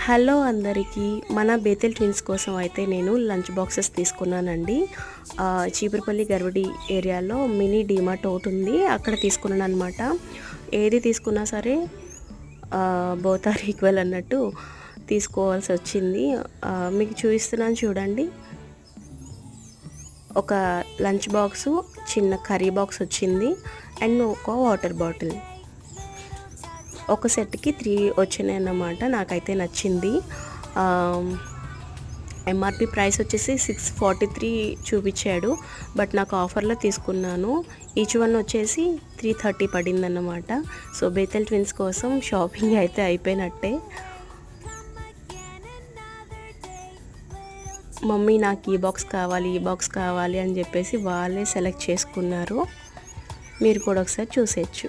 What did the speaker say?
Hello అందరికీ, మన Bethel twins కోసం అయితే నేను లంచ్ బాక్సెస్ తీసుకున్నానండి. చీపురుపల్లి గర్వడి ఏరియాలో మినీ డీమార్ట్ ఒకటి ఉంది, అక్కడ తీసుకున్నాను అనమాట. ఏది తీసుకున్నా సరే బోత్ ఆర్ ఈక్వల్ అన్నట్టు తీసుకోవాల్సి వచ్చింది. మీకు చూపిస్తున్నాను చూడండి. ఒక లంచ్ బాక్సు, చిన్న కర్రీ బాక్స్ వచ్చింది అండ్ ఒక వాటర్ బాటిల్. ఒక సెట్కి 3 వచ్చినాయి అన్నమాట. నాకైతే నచ్చింది. ఎంఆర్పి ప్రైస్ వచ్చేసి 643 చూపించాడు, బట్ నాకు ఆఫర్లో తీసుకున్నాను. ఈచ్ వన్ వచ్చేసి 330 పడిందన్నమాట. సో బేతెల్ ట్విన్స్ కోసం షాపింగ్ అయితే అయిపోయినట్టే. మమ్మీ నాకు ఈ బాక్స్ కావాలి అని చెప్పేసి వాళ్ళే సెలెక్ట్ చేసుకున్నారు. మీరు కూడా ఒకసారి చూసేయచ్చు.